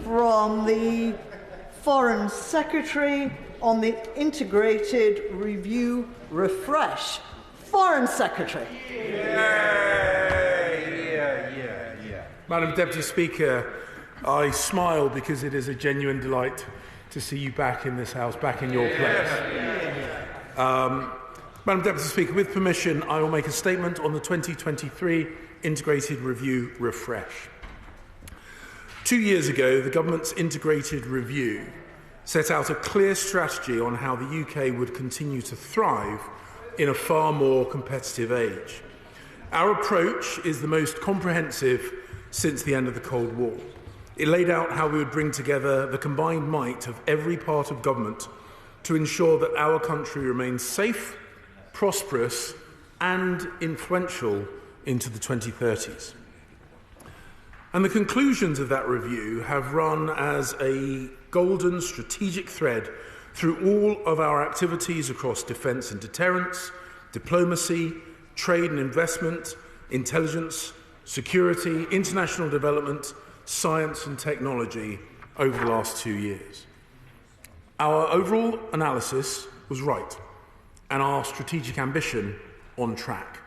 from the Foreign Secretary on the Integrated Review Refresh. Foreign Secretary. Madam Deputy Speaker, I smile because it is a genuine delight to see you back in this House, back in your place. Madam Deputy Speaker, with permission, I will make a statement on the 2023 Integrated Review Refresh. 2 years ago, the Government's Integrated Review set out a clear strategy on how the UK would continue to thrive in a far more competitive age. Our approach is the most comprehensive since the end of the Cold War. It laid out how we would bring together the combined might of every part of government to ensure that our country remains safe, prosperous and influential into the 2030s. And the conclusions of that review have run as a golden strategic thread through all of our activities across defence and deterrence, diplomacy, trade and investment, intelligence, security, international development, science and technology over the last 2 years. Our overall analysis was right, and our strategic ambition on track.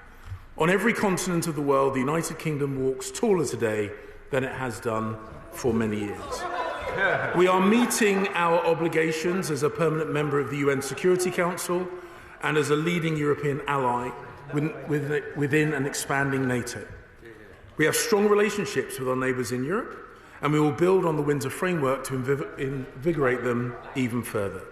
On every continent of the world, the United Kingdom walks taller today than it has done for many years. We are meeting our obligations as a permanent member of the UN Security Council and as a leading European ally within an expanding NATO. We have strong relationships with our neighbours in Europe, and we will build on the Windsor Framework to invigorate them even further.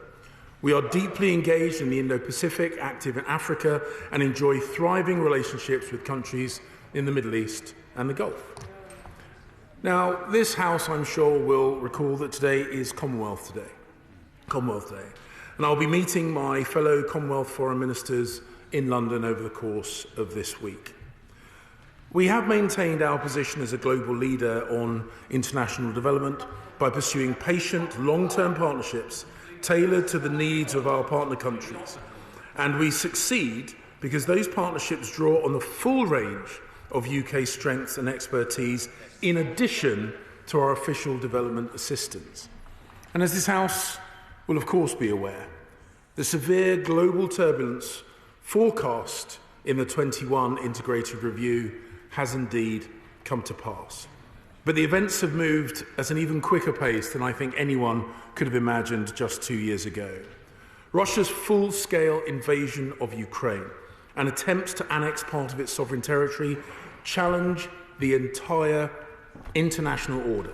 We are deeply engaged in the Indo-Pacific, active in Africa, and enjoy thriving relationships with countries in the Middle East and the Gulf. Now, this House, I'm sure, will recall that today is Commonwealth Day, and I'll be meeting my fellow Commonwealth foreign ministers in London over the course of this week. We have maintained our position as a global leader on international development by pursuing patient, long-term partnerships tailored to the needs of our partner countries. And we succeed because those partnerships draw on the full range of UK strengths and expertise in addition to our official development assistance. And as this House will of course be aware, the severe global turbulence forecast in the 21 Integrated Review has indeed come to pass. But the events have moved at an even quicker pace than I think anyone could have imagined just 2 years ago. Russia's full-scale invasion of Ukraine and attempts to annex part of its sovereign territory challenge the entire international order.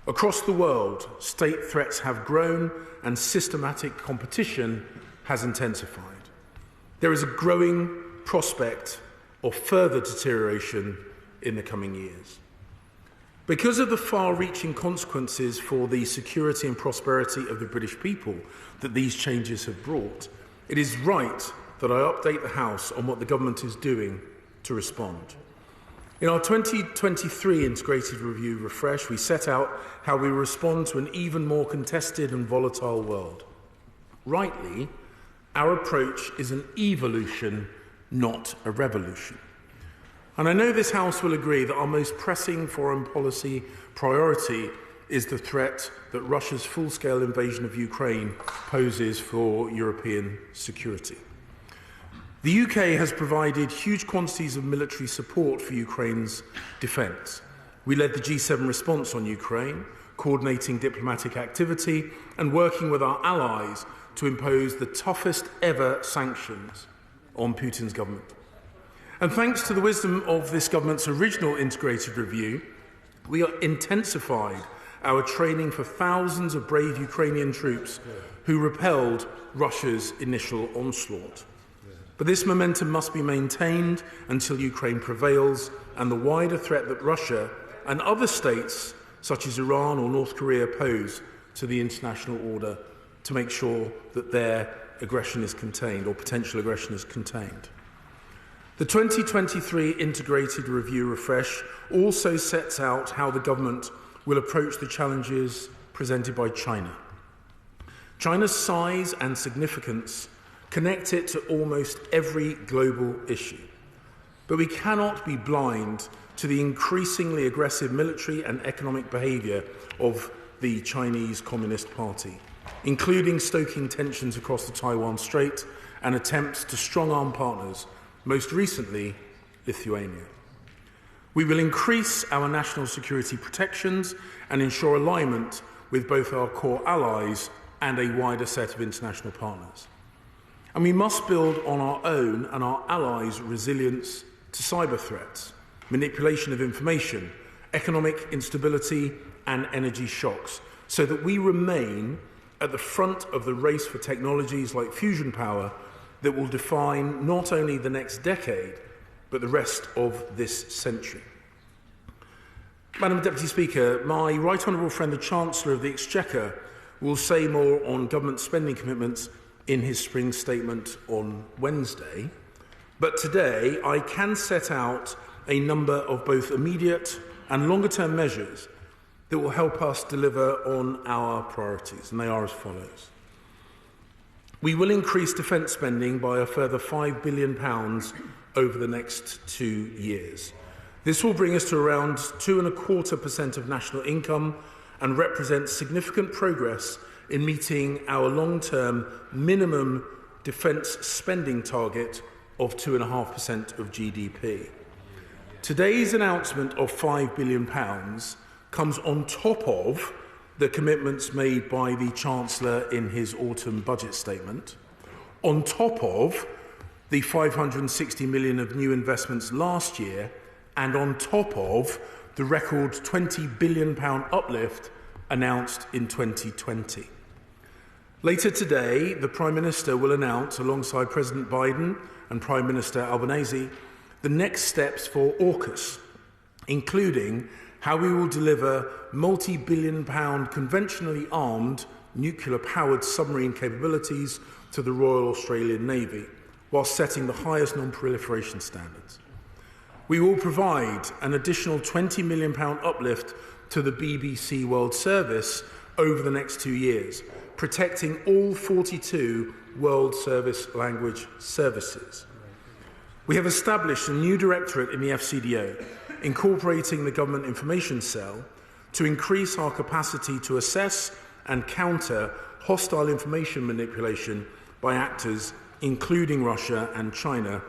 Across the world, state threats have grown and systematic competition has intensified. There is a growing prospect of further deterioration in the coming years. Because of the far-reaching consequences for the security and prosperity of the British people that these changes have brought, it is right that I update the House on what the government is doing to respond. In our 2023 Integrated Review Refresh, we set out how we respond to an even more contested and volatile world. Rightly, our approach is an evolution, not a revolution. And I know this House will agree that our most pressing foreign policy priority is the threat that Russia's full-scale invasion of Ukraine poses for European security. The UK has provided huge quantities of military support for Ukraine's defence. We led the G7 response on Ukraine, coordinating diplomatic activity and working with our allies to impose the toughest ever sanctions on Putin's government. And thanks to the wisdom of this government's original Integrated Review, we have intensified our training for thousands of brave Ukrainian troops who repelled Russia's initial onslaught. But this momentum must be maintained until Ukraine prevails and the wider threat that Russia and other states, such as Iran or North Korea, pose to the international order to make sure that their aggression is contained, or potential aggression is contained. The 2023 Integrated Review Refresh also sets out how the government will approach the challenges presented by China. China's size and significance connect it to almost every global issue. But we cannot be blind to the increasingly aggressive military and economic behaviour of the Chinese Communist Party, including stoking tensions across the Taiwan Strait and attempts to strong-arm partners, most recently Lithuania. We will increase our national security protections and ensure alignment with both our core allies and a wider set of international partners. And we must build on our own and our allies' resilience to cyber threats, manipulation of information, economic instability and energy shocks, so that we remain at the front of the race for technologies like fusion power that will define not only the next decade, but the rest of this century. Madam Deputy Speaker, my Right Honourable friend, the Chancellor of the Exchequer, will say more on government spending commitments in his spring statement on Wednesday. But today, I can set out a number of both immediate and longer-term measures that will help us deliver on our priorities, and they are as follows. We will increase defence spending by a further £5 billion over the next 2 years. This will bring us to around 2.25% of national income and represents significant progress in meeting our long-term minimum defence spending target of 2.5% of GDP. Today's announcement of £5 billion comes on top of the commitments made by the Chancellor in his autumn budget statement, on top of the £560 million of new investments last year, and on top of the record £20 billion uplift announced in 2020. Later today, the Prime Minister will announce, alongside President Biden and Prime Minister Albanese, the next steps for AUKUS, including how we will deliver multi-billion-pound conventionally armed nuclear-powered submarine capabilities to the Royal Australian Navy, whilst setting the highest non-proliferation standards. We will provide an additional £20 million uplift to the BBC World Service over the next 2 years, protecting all 42 World Service language services. We have established a new directorate in the FCDO, incorporating the Government Information Cell, to increase our capacity to assess and counter hostile information manipulation by actors, including Russia and China,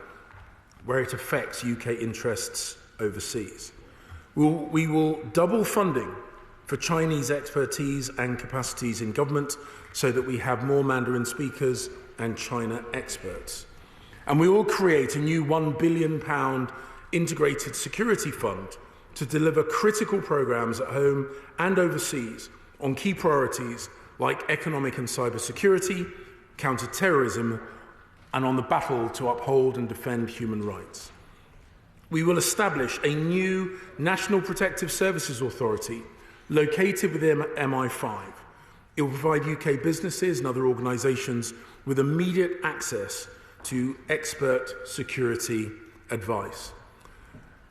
where it affects UK interests overseas. We will double funding for Chinese expertise and capacities in government so that we have more Mandarin speakers and China experts. And we will create a new £1 billion integrated security fund to deliver critical programmes at home and overseas on key priorities like economic and cyber security, counter-terrorism, and on the battle to uphold and defend human rights. We will establish a new National Protective Services Authority located within MI5. It will provide UK businesses and other organisations with immediate access to expert security advice.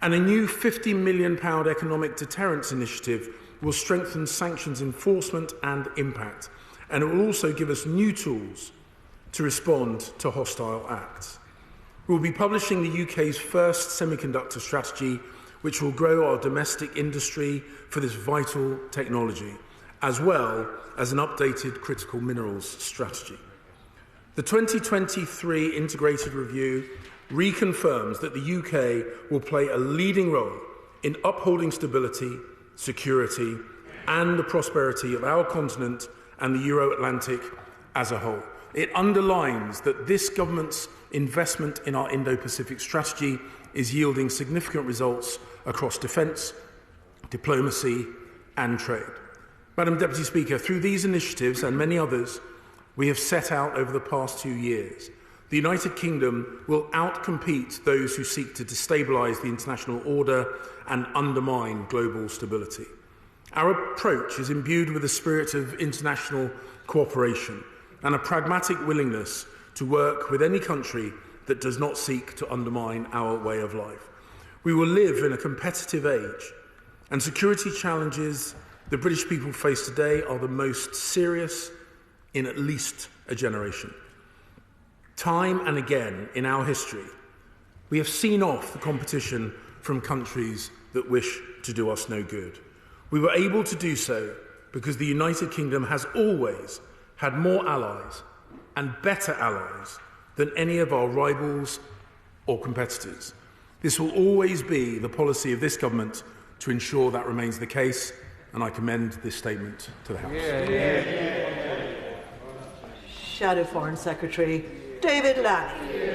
And a new £50 million economic deterrence initiative will strengthen sanctions enforcement and impact, and it will also give us new tools to respond to hostile acts. We will be publishing the UK's first semiconductor strategy, which will grow our domestic industry for this vital technology, as well as an updated critical minerals strategy. The 2023 Integrated Review reconfirms that the UK will play a leading role in upholding stability, security, and the prosperity of our continent and the Euro-Atlantic as a whole. It underlines that this government's investment in our Indo-Pacific strategy is yielding significant results across defence, diplomacy and trade. Madam Deputy Speaker, through these initiatives and many others we have set out over the past 2 years, the United Kingdom will outcompete those who seek to destabilise the international order and undermine global stability. Our approach is imbued with a spirit of international cooperation and a pragmatic willingness to work with any country that does not seek to undermine our way of life. We will live in a competitive age, and security challenges the British people face today are the most serious in at least a generation. Time and again in our history, we have seen off the competition from countries that wish to do us no good. We were able to do so because the United Kingdom has always had more allies and better allies than any of our rivals or competitors. This will always be the policy of this government to ensure that remains the case, and I commend this statement to the House. Shadow Foreign Secretary David Lammy.